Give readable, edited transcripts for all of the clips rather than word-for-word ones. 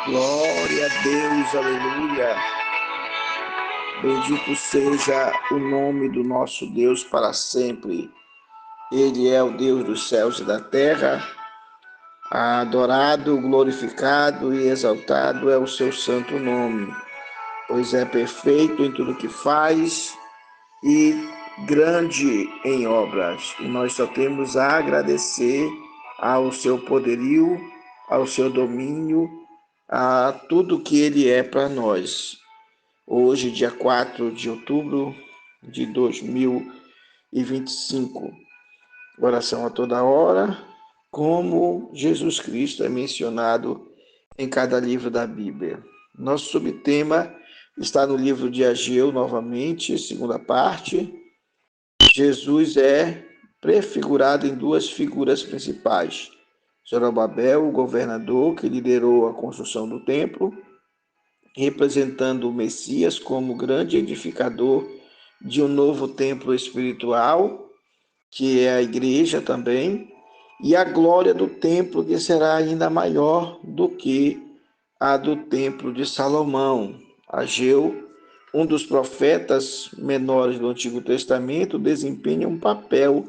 Glória a Deus, aleluia. Bendito seja o nome do nosso Deus para sempre. Ele é o Deus dos céus e da terra. Adorado, glorificado e exaltado é o seu santo nome, pois é perfeito em tudo que faz e grande em obras. E nós só temos a agradecer ao seu poderio, ao seu domínio, a tudo que ele é para nós. Hoje, dia 4 de outubro de 2025, oração a toda hora, como Jesus Cristo é mencionado em cada livro da Bíblia. Nosso subtema está no livro de Ageu, novamente, segunda parte. Jesus é prefigurado em duas figuras principais. Zorobabel, o governador que liderou a construção do templo, representando o Messias como grande edificador de um novo templo espiritual, que é a igreja também, e a glória do templo que será ainda maior do que a do templo de Salomão. Ageu, um dos profetas menores do Antigo Testamento, desempenha um papel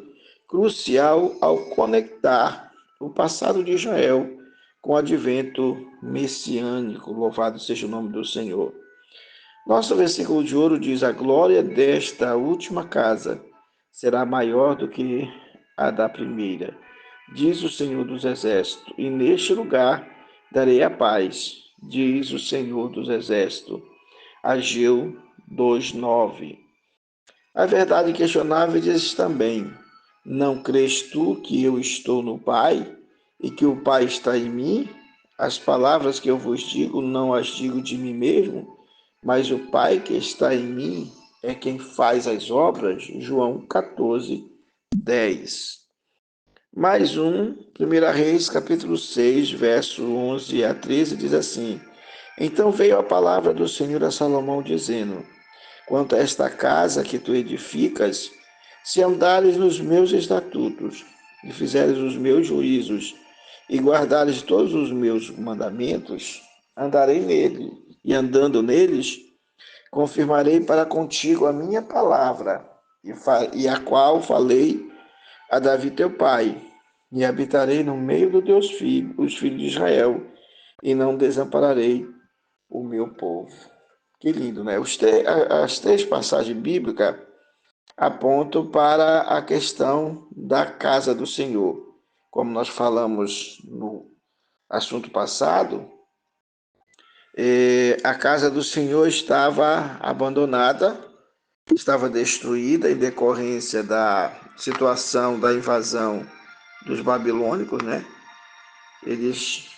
crucial ao conectar o passado de Israel com o advento messiânico. Louvado seja o nome do Senhor. Nosso versículo de ouro diz: a glória desta última casa será maior do que a da primeira, diz o Senhor dos Exércitos, e neste lugar darei a paz, diz o Senhor dos Exércitos. Ageu 2:9. A verdade inquestionável diz também: não crês tu que eu estou no Pai e que o Pai está em mim? As palavras que eu vos digo não as digo de mim mesmo, mas o Pai que está em mim é quem faz as obras. João 14:10. Mais um, 1 Reis, capítulo 6, verso 11 a 13, diz assim: então veio a palavra do Senhor a Salomão, dizendo: quanto a esta casa que tu edificas, se andares nos meus estatutos, e fizeres os meus juízos, e guardares todos os meus mandamentos, andarei nele, e andando neles, confirmarei para contigo a minha palavra, e a qual falei a Davi teu pai, e habitarei no meio dos teus filhos, os filhos de Israel, e não desampararei o meu povo. Que lindo, né? As três passagens bíblicas apontam para a questão da casa do Senhor. Como nós falamos no assunto passado, a casa do Senhor estava abandonada, estava destruída em decorrência da situação da invasão dos babilônicos, né? Eles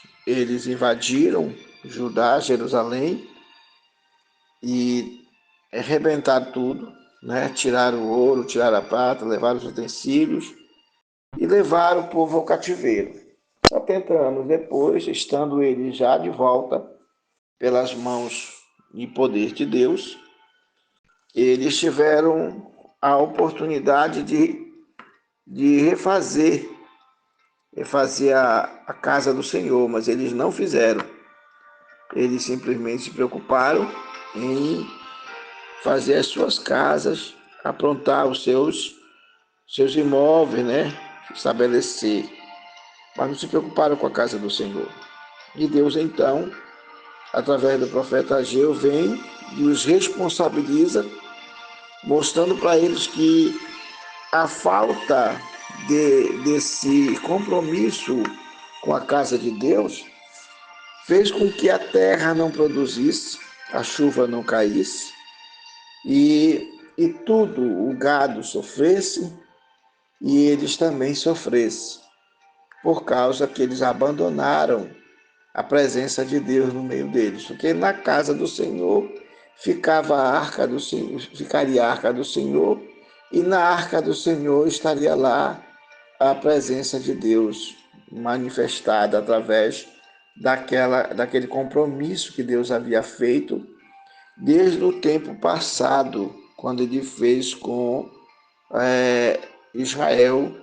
invadiram Judá, Jerusalém, e arrebentaram tudo, né? Tiraram o ouro, tiraram a prata, levaram os utensílios e levaram o povo ao cativeiro. 70 anos depois, estando eles já de volta pelas mãos e poder de Deus, eles tiveram a oportunidade de refazer a casa do Senhor, mas eles não fizeram. Eles simplesmente se preocuparam em fazer as suas casas, aprontar os seus imóveis, né? Estabelecer. Mas não se preocuparam com a casa do Senhor. E Deus, então, através do profeta Ageu, vem e os responsabiliza, mostrando para eles que a falta desse compromisso com a casa de Deus fez com que a terra não produzisse, a chuva não caísse, e tudo, o gado sofresse e eles também sofressem, por causa que eles abandonaram a presença de Deus no meio deles. Porque na casa do Senhor ficava a arca do Senhor, ficaria a arca do Senhor, e na arca do Senhor estaria lá a presença de Deus manifestada através daquele compromisso que Deus havia feito desde o tempo passado, quando ele fez com Israel,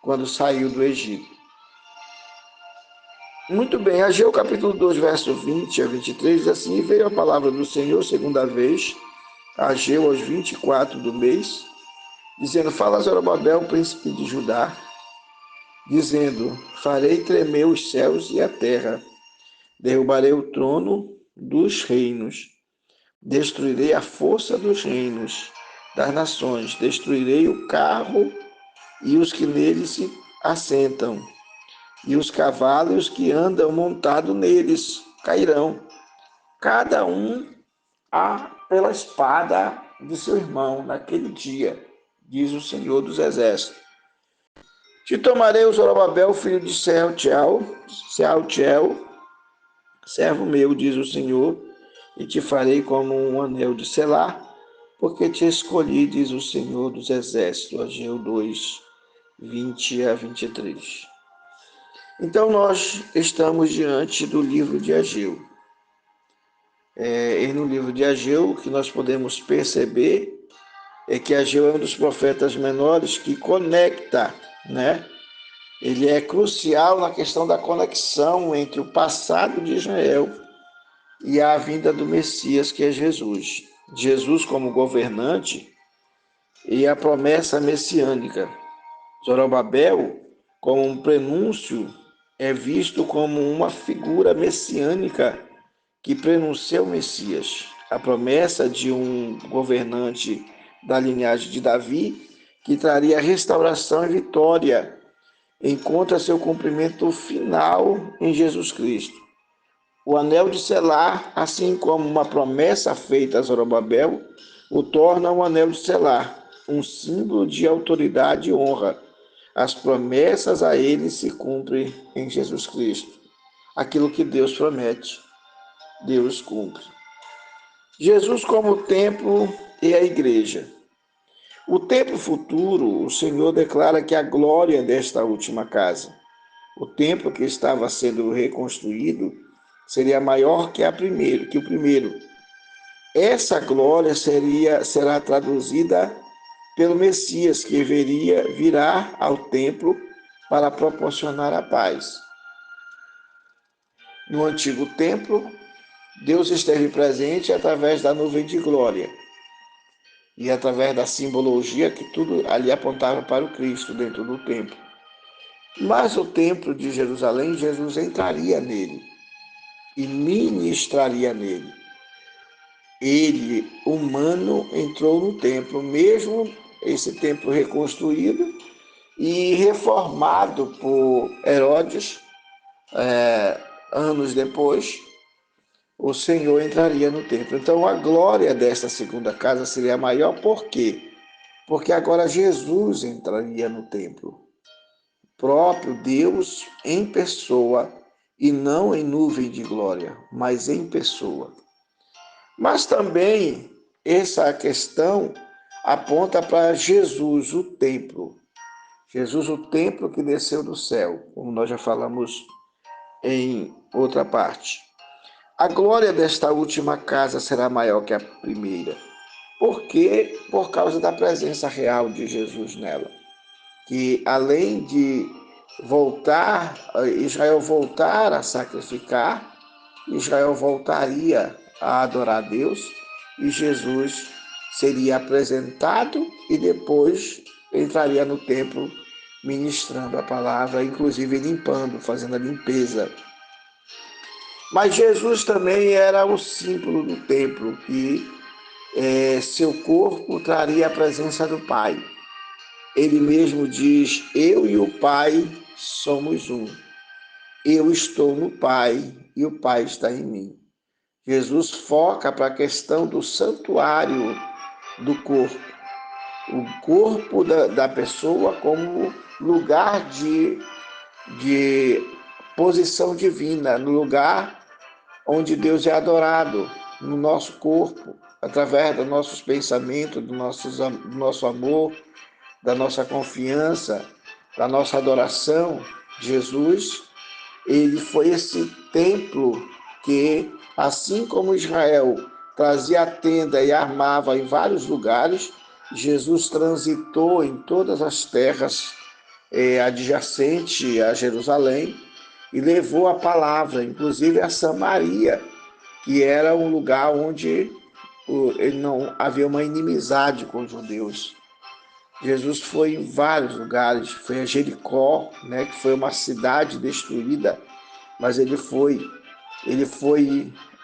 quando saiu do Egito. Muito bem, Ageu capítulo 2, verso 20 a 23, diz assim: "E veio a palavra do Senhor segunda vez, a Ageu aos 24 do mês, dizendo: Fala a Zorobabel, príncipe de Judá, dizendo: Farei tremer os céus e a terra, derrubarei o trono dos reinos, destruirei a força dos reinos das nações, destruirei o carro e os que nele se assentam, e os cavalos que andam montados neles cairão, cada um pela espada de seu irmão naquele dia, diz o Senhor dos Exércitos. Te tomarei o Zorobabel, filho de Sealtiel, servo meu, diz o Senhor, e te farei como um anel de selar, porque te escolhi, diz o Senhor dos Exércitos. Ageu 2, 20 a 23. Então nós estamos diante do livro de Ageu. E no livro de Ageu, o que nós podemos perceber é que Ageu é um dos profetas menores que conecta, né? Ele é crucial na questão da conexão entre o passado de Israel e a vinda do Messias, que é Jesus. Jesus como governante e a promessa messiânica. Zorobabel, como um prenúncio, é visto como uma figura messiânica que prenuncia o Messias. A promessa de um governante da linhagem de Davi, que traria restauração e vitória, encontra seu cumprimento final em Jesus Cristo. O anel de selar, assim como uma promessa feita a Zorobabel, o torna um anel de selar, um símbolo de autoridade e honra. As promessas a ele se cumprem em Jesus Cristo. Aquilo que Deus promete, Deus cumpre. Jesus como templo e a igreja. O templo futuro, o Senhor declara que a glória desta última casa. O templo que estava sendo reconstruído seria maior que o primeiro. Essa glória será traduzida pelo Messias, que virá ao templo para proporcionar a paz. No antigo templo, Deus esteve presente através da nuvem de glória e através da simbologia que tudo ali apontava para o Cristo dentro do templo. Mas o templo de Jerusalém, Jesus entraria nele e ministraria nele. Ele, humano, entrou no templo, mesmo esse templo reconstruído e reformado por Herodes, anos depois, o Senhor entraria no templo. Então a glória desta segunda casa seria maior, por quê? Porque agora Jesus entraria no templo. Próprio Deus em pessoa, e não em nuvem de glória, mas em pessoa. Mas também essa questão aponta para Jesus, o templo. Jesus, o templo que desceu do céu, como nós já falamos em outra parte. A glória desta última casa será maior que a primeira. Por quê? Por causa da presença real de Jesus nela. Que além de Israel voltar a sacrificar, Israel voltaria a adorar a Deus e Jesus seria apresentado e depois entraria no templo ministrando a palavra, inclusive limpando, fazendo a limpeza. Mas Jesus também era o símbolo do templo, que seu corpo traria a presença do Pai. Ele mesmo diz: eu e o Pai somos um. Eu estou no Pai e o Pai está em mim. Jesus foca para a questão do santuário do corpo. O corpo da pessoa como lugar de posição divina, no lugar onde Deus é adorado, no nosso corpo, através dos nossos pensamentos, do nosso amor, da nossa confiança, da nossa adoração. Jesus, ele foi esse templo que, assim como Israel trazia a tenda e armava em vários lugares, Jesus transitou em todas as terras adjacentes a Jerusalém e levou a palavra, inclusive a Samaria, que era um lugar onde ele não havia uma inimizade com os judeus. Jesus foi em vários lugares, foi a Jericó, né, que foi uma cidade destruída, mas ele foi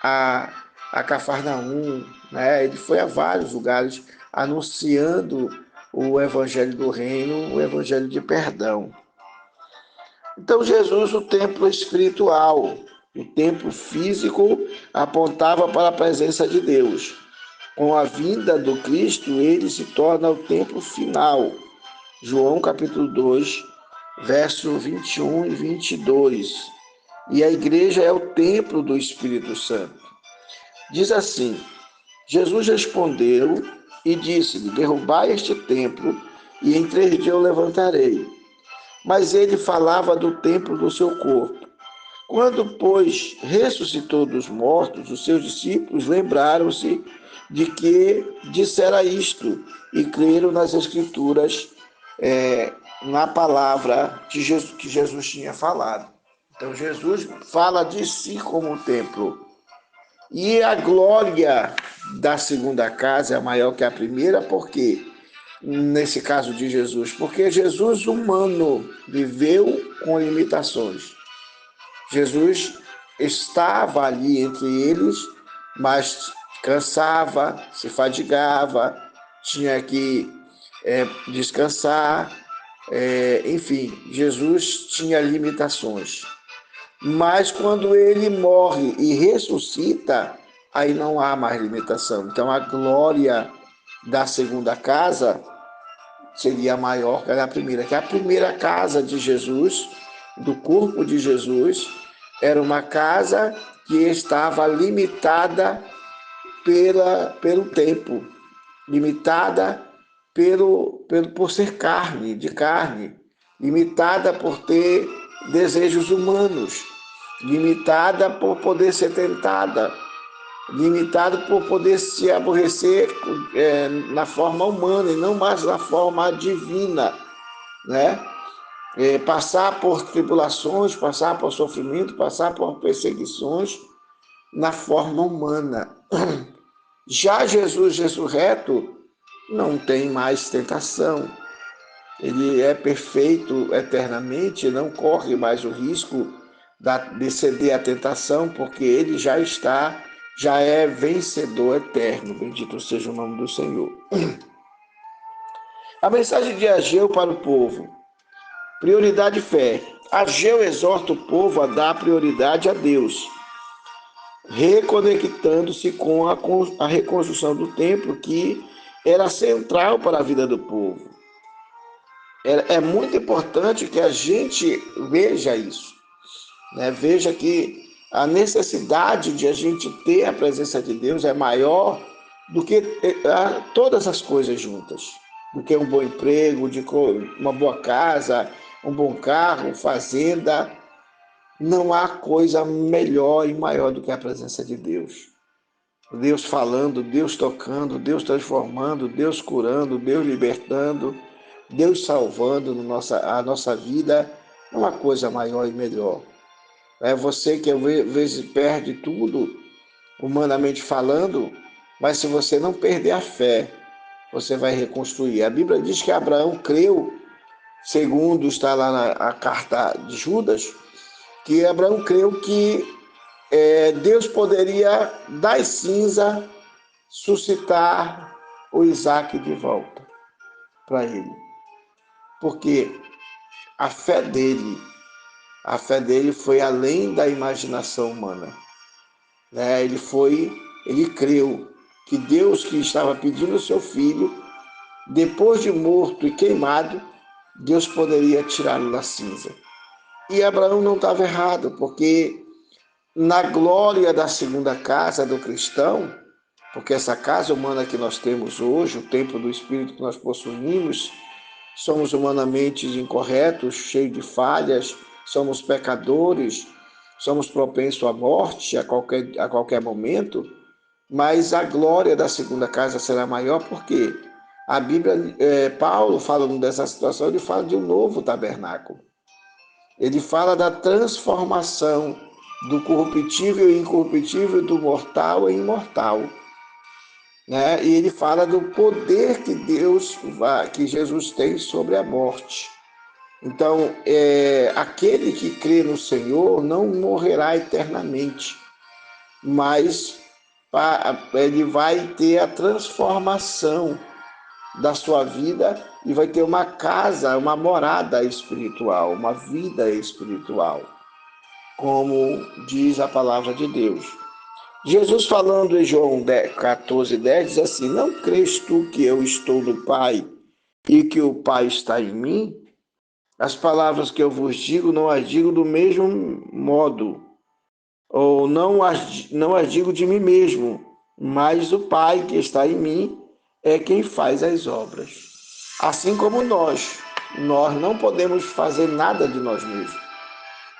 a Cafarnaum, né, ele foi a vários lugares anunciando o evangelho do reino, o evangelho de perdão. Então Jesus, o templo espiritual, o templo físico apontava para a presença de Deus. Com a vinda do Cristo, ele se torna o templo final. João capítulo 2, verso 21 e 22. E a igreja é o templo do Espírito Santo. Diz assim: Jesus respondeu e disse-lhe: derrubai este templo, e em 3 dias eu levantarei. Mas ele falava do templo do seu corpo. Quando, pois, ressuscitou dos mortos, os seus discípulos lembraram-se de que dissera isto e creram nas Escrituras, na palavra que Jesus tinha falado. Então, Jesus fala de si como um templo. E a glória da segunda casa é maior que a primeira, por quê? Nesse caso de Jesus, porque Jesus humano viveu com limitações. Jesus estava ali entre eles, mas cansava, se fadigava, tinha que descansar, enfim, Jesus tinha limitações. Mas quando ele morre e ressuscita, aí não há mais limitação. Então a glória da segunda casa seria maior que a primeira, que a primeira casa de Jesus, do corpo de Jesus, era uma casa que estava limitada pelo tempo, limitada por ser de carne, limitada por ter desejos humanos, limitada por poder ser tentada, limitado por poder se aborrecer na forma humana e não mais na forma divina, né? Passar por tribulações, passar por sofrimento, passar por perseguições na forma humana. Já Jesus ressurreto não tem mais tentação. Ele é perfeito eternamente, não corre mais o risco de ceder à tentação, porque ele já é vencedor eterno. Bendito seja o nome do Senhor. A mensagem de Ageu para o povo. Prioridade e fé. Ageu exorta o povo a dar prioridade a Deus, reconectando-se com a reconstrução do templo, que era central para a vida do povo. É muito importante que a gente veja isso, né? Veja que a necessidade de a gente ter a presença de Deus é maior do que todas as coisas juntas, do que um bom emprego, de uma boa casa, um bom carro, fazenda. Não há coisa melhor e maior do que a presença de Deus. Deus falando, Deus tocando, Deus transformando, Deus curando, Deus libertando, Deus salvando a nossa vida. É uma coisa maior e melhor. É você que às vezes perde tudo, humanamente falando, mas se você não perder a fé, você vai reconstruir. A Bíblia diz que Abraão creu, segundo está lá na carta de Judas, que Abraão creu que Deus poderia das cinzas suscitar o Isaac de volta para ele. Porque a fé dele foi além da imaginação humana. Né? Ele creu que Deus, que estava pedindo o seu filho, depois de morto e queimado, Deus poderia tirá-lo da cinza. E Abraão não estava errado, porque na glória da segunda casa do cristão, porque essa casa humana que nós temos hoje, o templo do Espírito que nós possuímos, somos humanamente incorretos, cheios de falhas, somos pecadores, somos propensos à morte a qualquer momento, mas a glória da segunda casa será maior, porque a Bíblia, Paulo falando dessa situação, ele fala de um novo tabernáculo. Ele fala da transformação do corruptível e incorruptível, do mortal e imortal, né? E ele fala do poder que que Jesus tem sobre a morte. Então, aquele que crê no Senhor não morrerá eternamente, mas ele vai ter a transformação da sua vida e vai ter uma casa, uma morada espiritual, uma vida espiritual, como diz a palavra de Deus. Jesus falando em João 14:10 diz assim: não crês tu que eu estou no Pai e que o Pai está em mim? As palavras que eu vos digo, não as digo do mesmo modo, ou não as digo de mim mesmo, mas o Pai que está em mim é quem faz as obras. Assim como nós não podemos fazer nada de nós mesmos.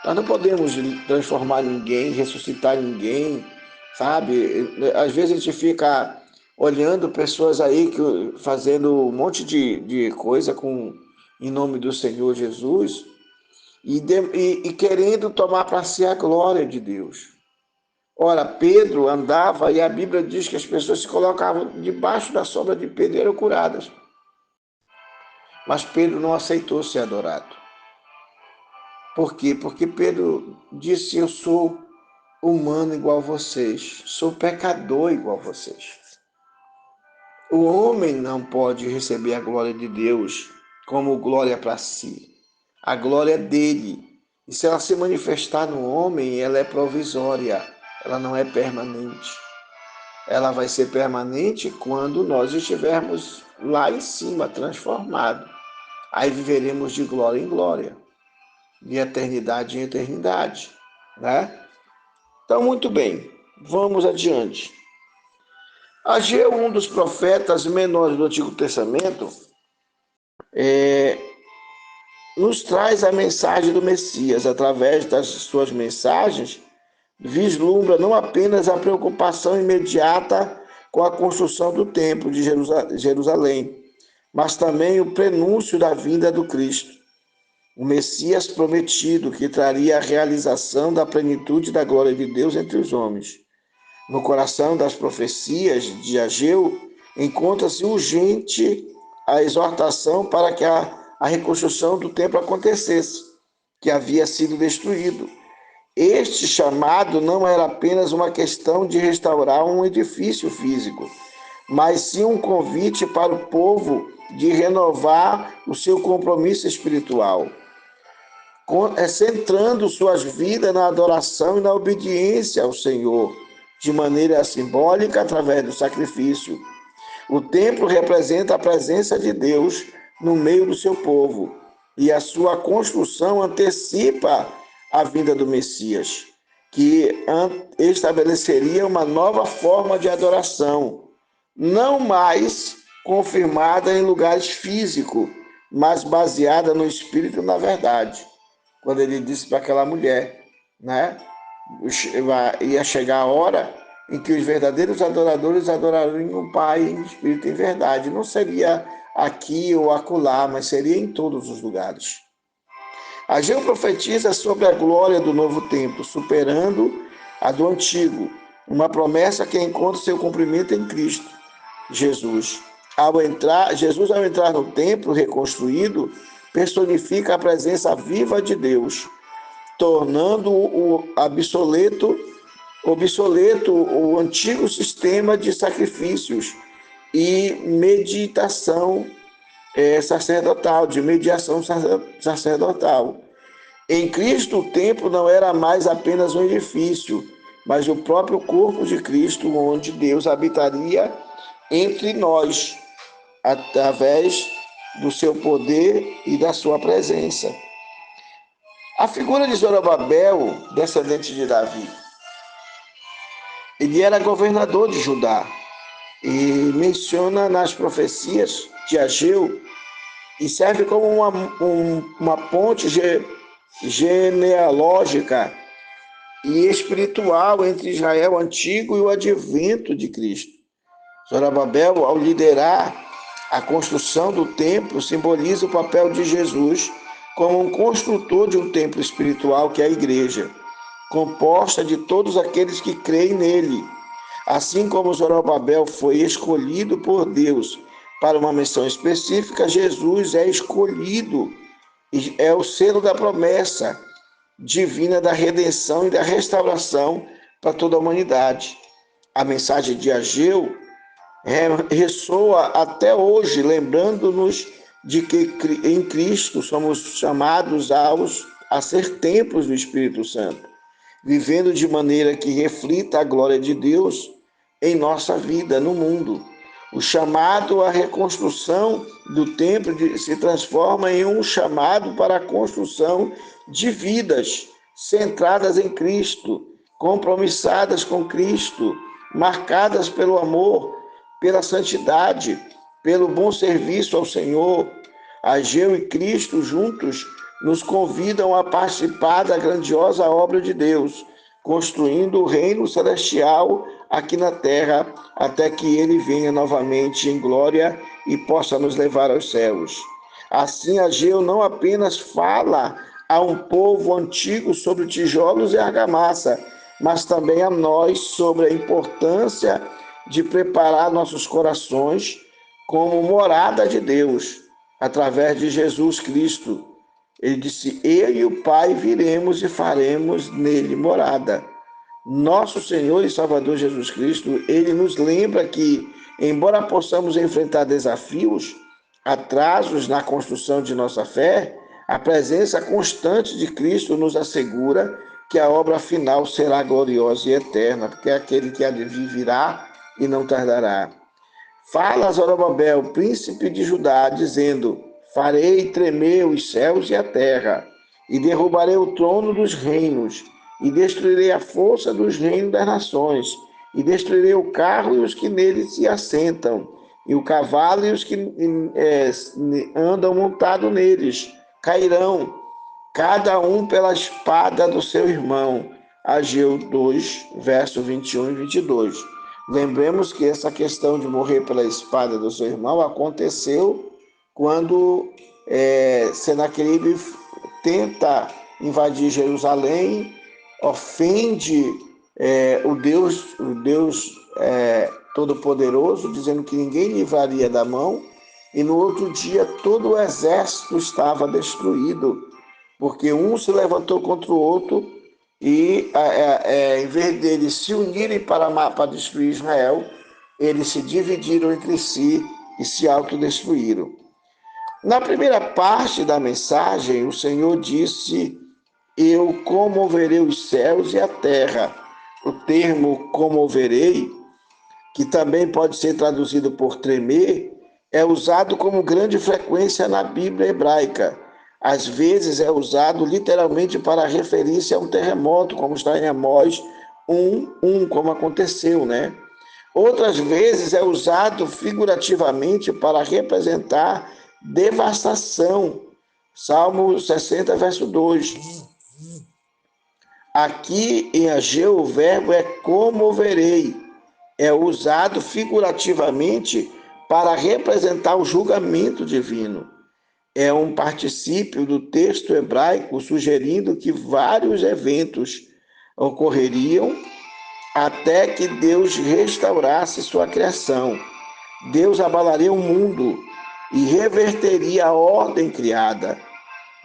Nós não podemos transformar ninguém, ressuscitar ninguém, sabe? Às vezes a gente fica olhando pessoas aí fazendo um monte de coisa em nome do Senhor Jesus e querendo tomar para si a glória de Deus. Ora, Pedro andava e a Bíblia diz que as pessoas se colocavam debaixo da sombra de Pedro e eram curadas. Mas Pedro não aceitou ser adorado. Por quê? Porque Pedro disse: eu sou humano igual a vocês, sou pecador igual a vocês. O homem não pode receber a glória de Deus como glória para si. A glória é dele. E se ela se manifestar no homem, ela é provisória, ela não é permanente. Ela vai ser permanente quando nós estivermos lá em cima, transformados. Aí viveremos de glória em glória, de eternidade em eternidade, né? Então, muito bem, vamos adiante. Ageu, um dos profetas menores do Antigo Testamento, nos traz a mensagem do Messias. Através das suas mensagens, vislumbra não apenas a preocupação imediata com a construção do templo de Jerusalém, mas também o prenúncio da vinda do Cristo, o Messias prometido, que traria a realização da plenitude da glória de Deus entre os homens. No coração das profecias de Ageu, encontra-se urgente a exortação para que a reconstrução do templo acontecesse, que havia sido destruído. Este chamado não era apenas uma questão de restaurar um edifício físico, mas sim um convite para o povo de renovar o seu compromisso espiritual, centrando suas vidas na adoração e na obediência ao Senhor, de maneira simbólica, através do sacrifício. O templo representa a presença de Deus no meio do seu povo, e a sua construção antecipa a vinda do Messias, que estabeleceria uma nova forma de adoração, não mais confirmada em lugares físicos, mas baseada no Espírito e na verdade. Quando ele disse para aquela mulher, né? Ia chegar a hora em que os verdadeiros adoradores adorariam o Pai em espírito e em verdade. Não seria aqui ou acolá, mas seria em todos os lugares. Ageu profetiza sobre a glória do novo templo, superando a do antigo, uma promessa que encontra seu cumprimento em Cristo Jesus. Jesus, ao entrar no templo reconstruído, personifica a presença viva de Deus, tornando obsoleto o antigo sistema de sacrifícios e meditação sacerdotal, de mediação sacerdotal. Em Cristo, o templo não era mais apenas um edifício, mas o próprio corpo de Cristo, onde Deus habitaria entre nós, através do seu poder e da sua presença. A figura de Zorobabel, descendente de Davi, ele era governador de Judá e menciona nas profecias de Ageu e serve como uma ponte genealógica e espiritual entre Israel antigo e o advento de Cristo. Zorobabel, ao liderar a construção do templo, simboliza o papel de Jesus como um construtor de um templo espiritual que é a igreja, composta de todos aqueles que creem nele. Assim como Zorobabel foi escolhido por Deus para uma missão específica, Jesus é escolhido, é o selo da promessa divina da redenção e da restauração para toda a humanidade. A mensagem de Ageu ressoa até hoje, lembrando-nos de que em Cristo somos chamados a ser templos do Espírito Santo, vivendo de maneira que reflita a glória de Deus em nossa vida, no mundo. O chamado à reconstrução do templo se transforma em um chamado para a construção de vidas centradas em Cristo, compromissadas com Cristo, marcadas pelo amor, pela santidade, pelo bom serviço ao Senhor. Ageu e Cristo juntos nos convidam a participar da grandiosa obra de Deus, construindo o reino celestial aqui na terra, até que ele venha novamente em glória e possa nos levar aos céus. Assim, Ageu não apenas fala a um povo antigo sobre tijolos e argamassa, mas também a nós sobre a importância de preparar nossos corações como morada de Deus, através de Jesus Cristo. Ele disse: eu e o Pai viremos e faremos nele morada. Nosso Senhor e Salvador Jesus Cristo, ele nos lembra que, embora possamos enfrentar desafios, atrasos na construção de nossa fé, a presença constante de Cristo nos assegura que a obra final será gloriosa e eterna, porque aquele que há de vir virá e não tardará. Fala Zorobabel, príncipe de Judá, dizendo: farei tremer os céus e a terra, e derrubarei o trono dos reinos, e destruirei a força dos reinos das nações, e destruirei o carro e os que nele se assentam, e o cavalo e os que andam montados neles. Cairão, cada um pela espada do seu irmão. Ageu 2, verso 21 e 22. Lembremos que essa questão de morrer pela espada do seu irmão aconteceu quando Senaqueribe tenta invadir Jerusalém, ofende o Deus Todo-Poderoso, dizendo que ninguém livraria da mão, e no outro dia todo o exército estava destruído, porque um se levantou contra o outro e, em vez deles se unirem para destruir Israel, eles se dividiram entre si e se autodestruíram. Na primeira parte da mensagem, o Senhor disse: eu comoverei os céus e a terra. O termo comoverei, que também pode ser traduzido por tremer, é usado com grande frequência na Bíblia hebraica. Às vezes é usado literalmente para referir-se a um terremoto, como está em Amós 1:1, como aconteceu, né? Outras vezes é usado figurativamente para representar devastação. Salmo 60, verso 2. Aqui em Ageu o verbo é comoverei. É usado figurativamente para representar o julgamento divino. É um particípio do texto hebraico sugerindo que vários eventos ocorreriam até que Deus restaurasse sua criação. Deus abalaria o mundo e reverteria a ordem criada.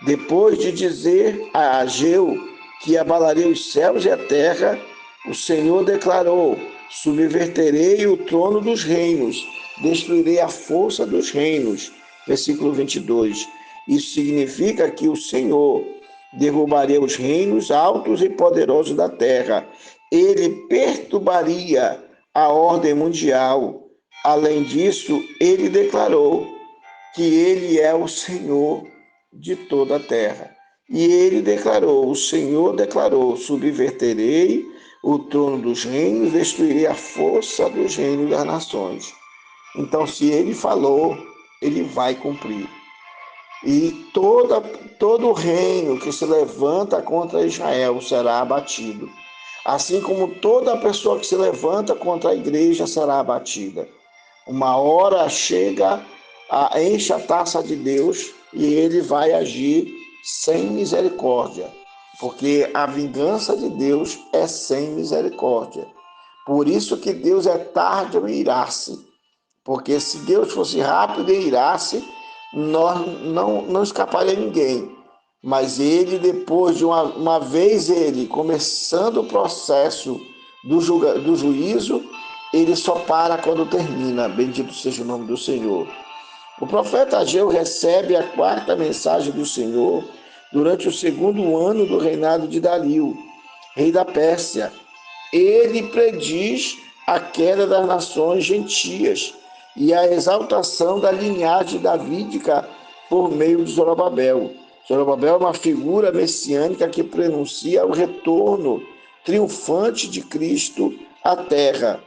Depois de dizer a Ageu que abalaria os céus e a terra, o Senhor declarou: subverterei o trono dos reinos, destruirei a força dos reinos. Versículo 22. Isso significa que o Senhor derrubaria os reinos altos e poderosos da terra. Ele perturbaria a ordem mundial. Além disso, ele declarou que ele é o Senhor de toda a terra. E ele declarou, o Senhor declarou: subverterei o trono dos reinos, destruirei a força dos reinos das nações. Então, se ele falou, ele vai cumprir. E todo reino que se levanta contra Israel será abatido. Assim como toda pessoa que se levanta contra a igreja será abatida. Uma hora chega, enche a taça de Deus e ele vai agir sem misericórdia, porque a vingança de Deus é sem misericórdia. Por isso que Deus é tardio em irar-se, porque se Deus fosse rápido em irar-se, nós não escaparia ninguém. Mas ele, depois de uma vez ele começando o processo do juízo, ele só para quando termina. Bendito seja o nome do Senhor. O profeta Ageu recebe a quarta mensagem do Senhor durante o segundo ano do reinado de Dario, rei da Pérsia. Ele prediz a queda das nações gentias e a exaltação da linhagem davídica por meio de Zorobabel. Zorobabel é uma figura messiânica que pronuncia o retorno triunfante de Cristo à terra.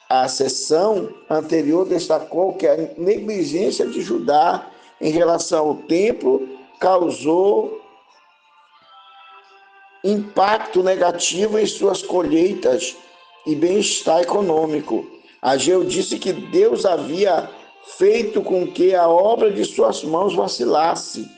A sessão anterior destacou que a negligência de Judá em relação ao templo causou impacto negativo em suas colheitas e bem-estar econômico. Ageu disse que Deus havia feito com que a obra de suas mãos vacilasse,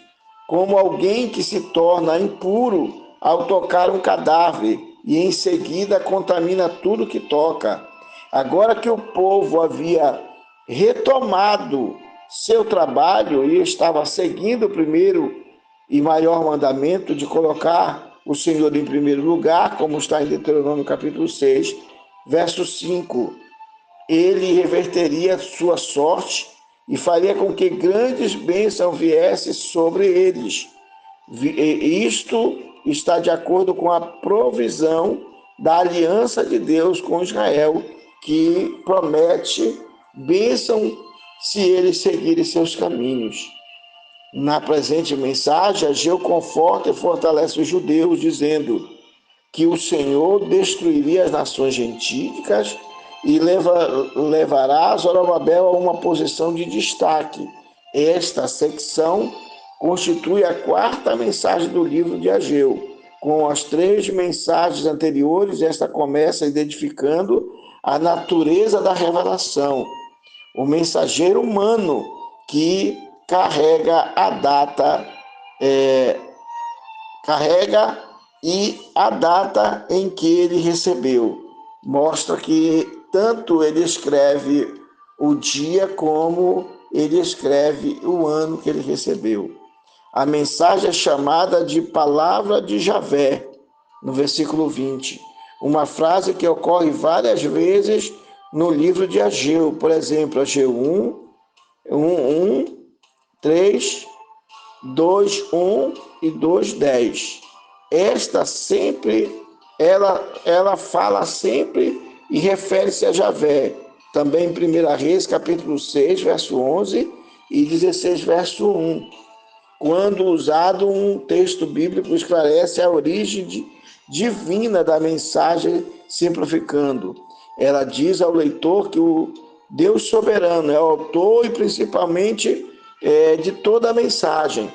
como alguém que se torna impuro ao tocar um cadáver e em seguida contamina tudo que toca. Agora que o povo havia retomado seu trabalho e estava seguindo o primeiro e maior mandamento de colocar o Senhor em primeiro lugar, como está em Deuteronômio capítulo 6, verso 5, ele reverteria sua sorte e faria com que grandes bênçãos viessem sobre eles. Isto está de acordo com a provisão da aliança de Deus com Israel, que promete bênção se eles seguirem seus caminhos. Na presente mensagem, Ageu conforta e fortalece os judeus, dizendo que o Senhor destruiria as nações gentílicas e levará Zorobabel a uma posição de destaque. Esta secção constitui a quarta mensagem do livro de Ageu. Com as três mensagens anteriores, esta começa identificando a natureza da revelação, o mensageiro humano que carrega a data, a data em que ele recebeu. Mostra que tanto ele escreve o dia como ele escreve o ano que ele recebeu. A mensagem é chamada de palavra de Javé, no versículo 20. Uma frase que ocorre várias vezes no livro de Ageu. Por exemplo, Ageu 1, 3, 2:1 e 2:10. Ela fala sempre e refere-se a Javé. Também em 1 Reis, capítulo 6, verso 11 e 16, verso 1. Quando usado, um texto bíblico esclarece a origem divina da mensagem, simplificando. Ela diz ao leitor que o Deus soberano é o autor e principalmente de toda a mensagem.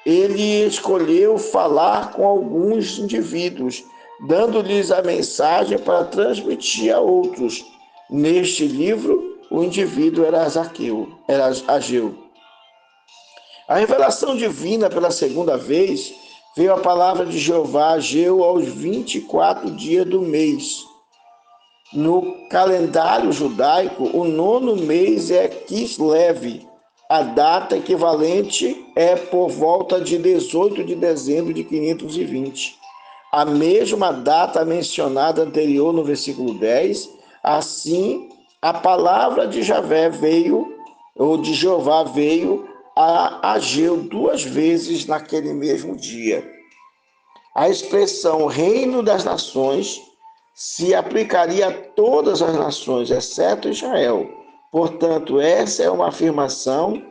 Ele escolheu falar com alguns indivíduos, dando-lhes a mensagem para transmitir a outros. Neste livro, o indivíduo era Ageu. A revelação divina pela segunda vez veio a palavra de Jeová a Ageu aos 24 dias do mês. No calendário judaico, o 9º mês é Kislev. A data equivalente é por volta de 18 de dezembro de 520. A mesma data mencionada anterior no versículo 10. Assim, a palavra de Javé de Jeová veio a Ageu 2 vezes naquele mesmo dia. A expressão reino das nações se aplicaria a todas as nações, exceto Israel. Portanto, essa é uma afirmação,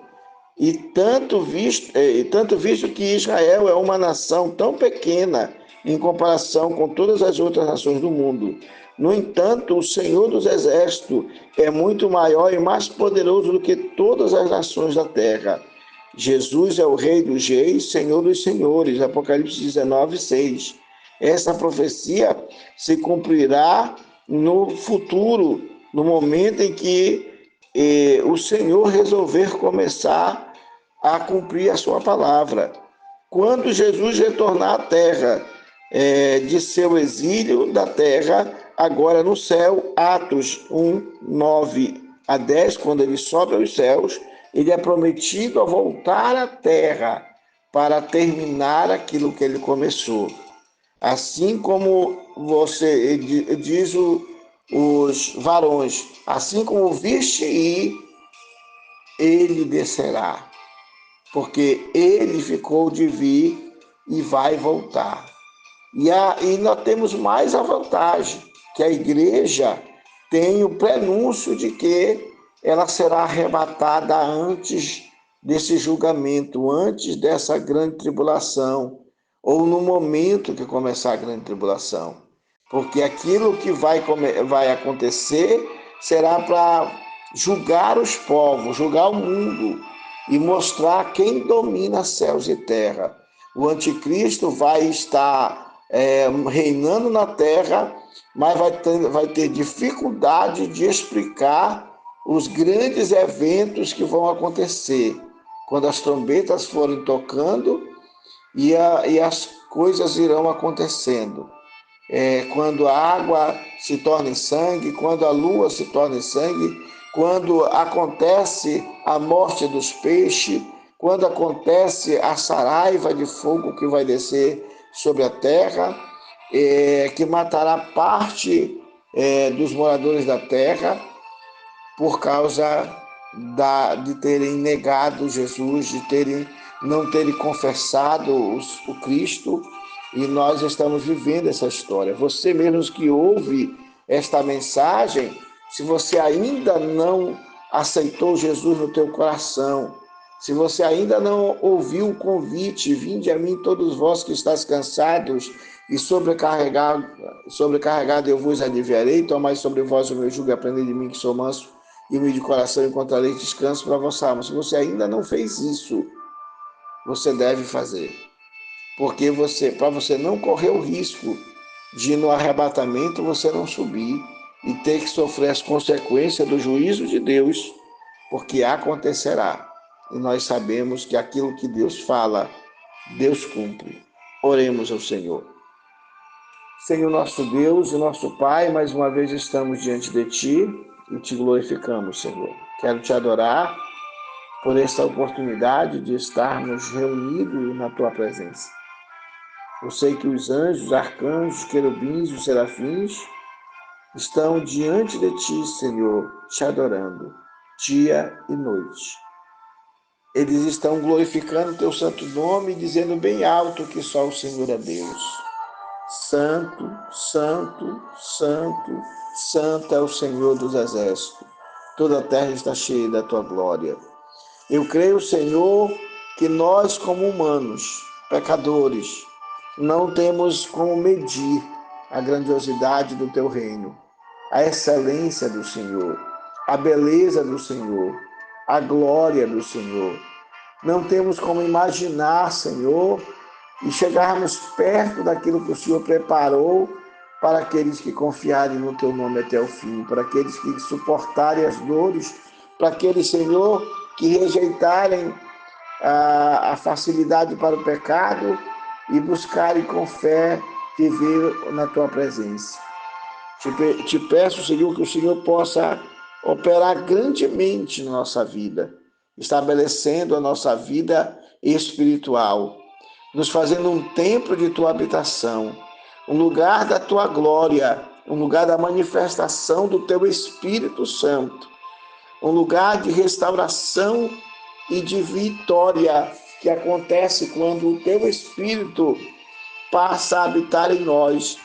e tanto visto que Israel é uma nação tão pequena em comparação com todas as outras nações do mundo. No entanto, o Senhor dos Exércitos é muito maior e mais poderoso do que todas as nações da terra. Jesus é o Rei dos Reis, Senhor dos Senhores. Apocalipse 19, 6. Essa profecia se cumprirá no futuro, no momento em que o Senhor resolver começar a cumprir a sua palavra. quando Jesus retornar à terra, de seu exílio da terra, agora no céu, Atos 1, 9 a 10, quando ele sobe aos céus, ele é prometido a voltar à terra para terminar aquilo que ele começou. Assim como você diz os varões, assim como viste ir, ele descerá, porque ele ficou de vir e vai voltar. E nós temos mais a vantagem, que a igreja tem o prenúncio de que ela será arrebatada antes desse julgamento, antes dessa grande tribulação, ou no momento que começar a grande tribulação. Porque aquilo que vai acontecer será para julgar os povos, julgar o mundo e mostrar quem domina céus e terra. O anticristo vai estar reinando na terra, mas vai ter dificuldade de explicar os grandes eventos que vão acontecer quando as trombetas forem tocando e as coisas irão acontecendo. Quando a água se torna em sangue, quando a lua se torna em sangue, quando acontece a morte dos peixes, quando acontece a saraiva de fogo que vai descer sobre a terra, que matará parte dos moradores da terra por causa de terem negado Jesus, de não terem confessado o Cristo, e nós estamos vivendo essa história. Você mesmo que ouve esta mensagem, se você ainda não aceitou Jesus no teu coração, se você ainda não ouviu o convite, vinde a mim todos vós que estáis cansados e sobrecarregado, eu vos aliviarei, tomai sobre vós o meu jugo e aprendei de mim que sou manso e humilde de coração, encontrareis descanso para a vossa alma. Se você ainda não fez isso, você deve fazer. Porque para você não correr o risco de no arrebatamento você não subir e ter que sofrer as consequências do juízo de Deus, porque acontecerá. E nós sabemos que aquilo que Deus fala, Deus cumpre. Oremos ao Senhor. Senhor nosso Deus e nosso Pai, mais uma vez estamos diante de Ti e Te glorificamos, Senhor. Quero Te adorar por esta oportunidade de estarmos reunidos na Tua presença. Eu sei que os anjos, os arcanjos, os querubins, os serafins estão diante de Ti, Senhor, Te adorando, dia e noite. Eles estão glorificando Teu santo nome, dizendo bem alto que só o Senhor é Deus. Santo, santo, santo, santo é o Senhor dos exércitos. Toda a terra está cheia da Tua glória. Eu creio, Senhor, que nós como humanos, pecadores, não temos como medir a grandiosidade do Teu reino, a excelência do Senhor, a beleza do Senhor, a glória do Senhor. Não temos como imaginar, Senhor, e chegarmos perto daquilo que o Senhor preparou para aqueles que confiarem no Teu nome até o fim, para aqueles que suportarem as dores, para aqueles, Senhor, que rejeitarem a facilidade para o pecado e buscarem com fé viver na Tua presença. Te peço, Senhor, que o Senhor possa operar grandemente na nossa vida, estabelecendo a nossa vida espiritual, nos fazendo um templo de Tua habitação, um lugar da Tua glória, um lugar da manifestação do Teu Espírito Santo, um lugar de restauração e de vitória que acontece quando o Teu Espírito passa a habitar em nós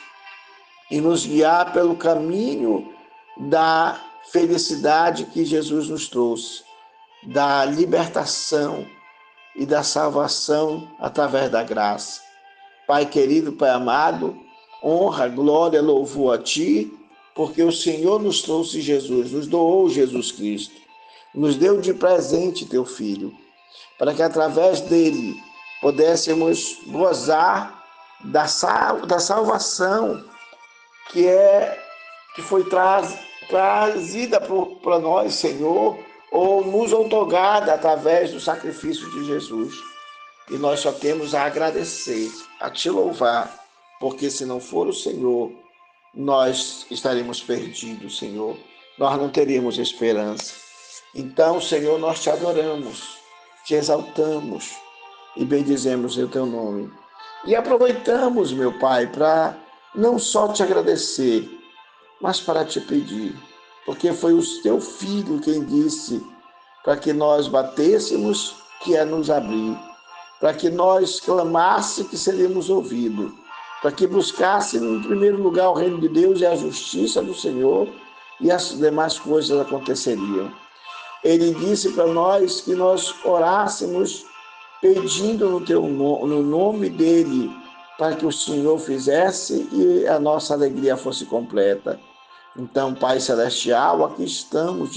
e nos guiar pelo caminho da felicidade que Jesus nos trouxe, da libertação e da salvação através da graça. Pai querido, Pai amado, honra, glória, louvor a Ti, porque o Senhor nos trouxe Jesus, nos doou Jesus Cristo, nos deu de presente Teu Filho, para que através dele pudéssemos gozar da salvação que foi trazida para nós, Senhor, ou nos outorgada através do sacrifício de Jesus. e nós só temos a agradecer, a te louvar, porque se não for o Senhor, nós estaremos perdidos, Senhor. Nós não teríamos esperança. Então, Senhor, nós te adoramos, te exaltamos e bendizemos o teu nome. E aproveitamos, meu Pai, para não só te agradecer, mas para te pedir, porque foi o teu Filho quem disse para que nós batêssemos, que é nos abrir, para que nós clamássemos, que seríamos ouvidos, para que buscassemos em primeiro lugar o reino de Deus e a justiça do Senhor, e as demais coisas aconteceriam. Ele disse para nós que nós orássemos pedindo no nome dele, para que o Senhor fizesse e a nossa alegria fosse completa. Então, Pai Celestial, aqui estamos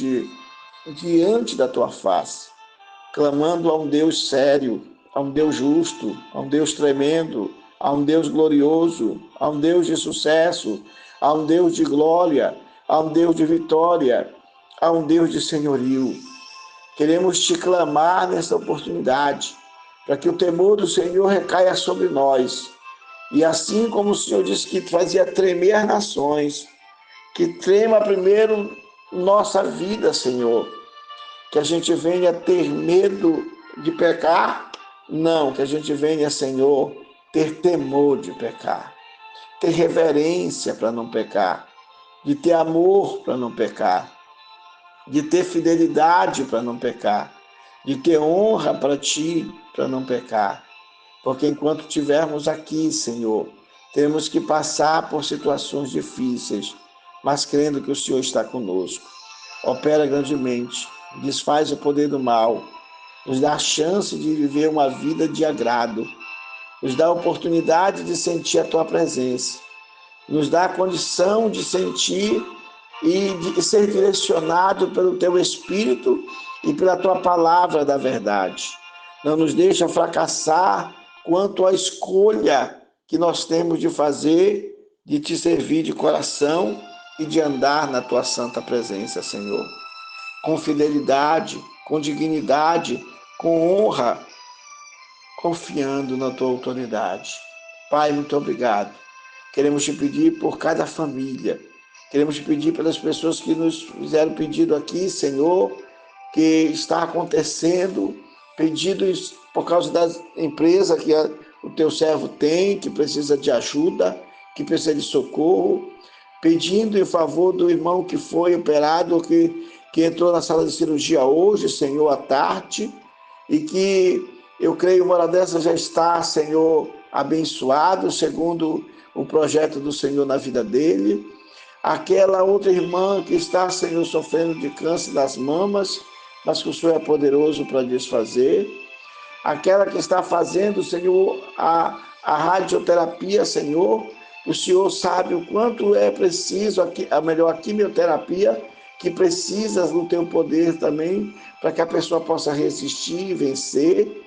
diante da tua face, clamando a um Deus sério, a um Deus justo, a um Deus tremendo, a um Deus glorioso, a um Deus de sucesso, a um Deus de glória, a um Deus de vitória, a um Deus de senhorio. Queremos te clamar nessa oportunidade, para que o temor do Senhor recaia sobre nós. E assim como o Senhor disse que fazia tremer as nações, que trema primeiro nossa vida, Senhor. Que a gente venha ter medo de pecar? Não, que a gente venha, Senhor, ter temor de pecar, ter reverência para não pecar, de ter amor para não pecar, de ter fidelidade para não pecar, de ter honra para ti para não pecar. Porque enquanto estivermos aqui, Senhor, temos que passar por situações difíceis, mas crendo que o Senhor está conosco. Opera grandemente, desfaz o poder do mal, nos dá a chance de viver uma vida de agrado, nos dá a oportunidade de sentir a tua presença, nos dá a condição de sentir e de ser direcionado pelo teu Espírito e pela tua palavra da verdade. Não nos deixa fracassar quanto à escolha que nós temos de fazer, de te servir de coração e de andar na tua santa presença, Senhor. Com fidelidade, com dignidade, com honra, confiando na tua autoridade. Pai, muito obrigado. Queremos te pedir por cada família. Queremos te pedir pelas pessoas que nos fizeram pedido aqui, Senhor, que está acontecendo, pedidos por causa da empresa que o teu servo tem, que precisa de ajuda, que precisa de socorro, pedindo em favor do irmão que foi operado, que entrou na sala de cirurgia hoje, Senhor, à tarde, e que eu creio uma hora dessa já está, Senhor, abençoado, segundo o projeto do Senhor na vida dele. Aquela outra irmã que está, Senhor, sofrendo de câncer das mamas, mas que o Senhor é poderoso para desfazer. Aquela que está fazendo, Senhor, a radioterapia, Senhor, o Senhor sabe o quanto é preciso, a quimioterapia, que precisas do teu poder também, para que a pessoa possa resistir e vencer.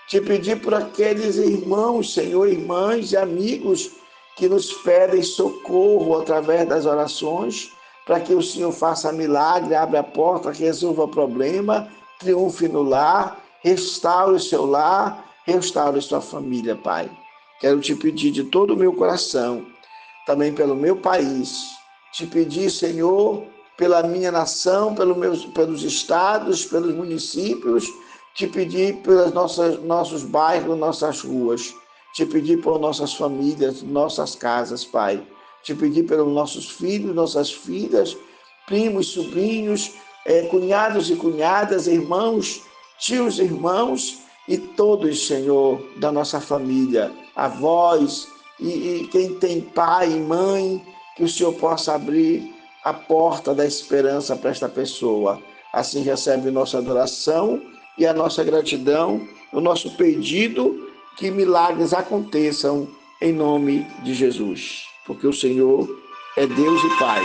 Te pedir por aqueles irmãos, Senhor, irmãs e amigos que nos pedem socorro através das orações, para que o Senhor faça milagre, abra a porta, resolva o problema, triunfe no lar, restaure o seu lar, restaure sua família, Pai. Quero te pedir de todo o meu coração, também pelo meu país, te pedir, Senhor, pela minha nação, pelos estados, pelos municípios, te pedir pelos nossos bairros, nossas ruas, te pedir por nossas famílias, nossas casas, Pai. Te pedir pelos nossos filhos, nossas filhas, primos, sobrinhos, cunhados e cunhadas, irmãos, tios e irmãos e todos, Senhor, da nossa família, avós e quem tem pai e mãe, que o Senhor possa abrir a porta da esperança para esta pessoa. Assim recebe nossa adoração e a nossa gratidão, o nosso pedido que milagres aconteçam em nome de Jesus, porque o Senhor é Deus e Pai.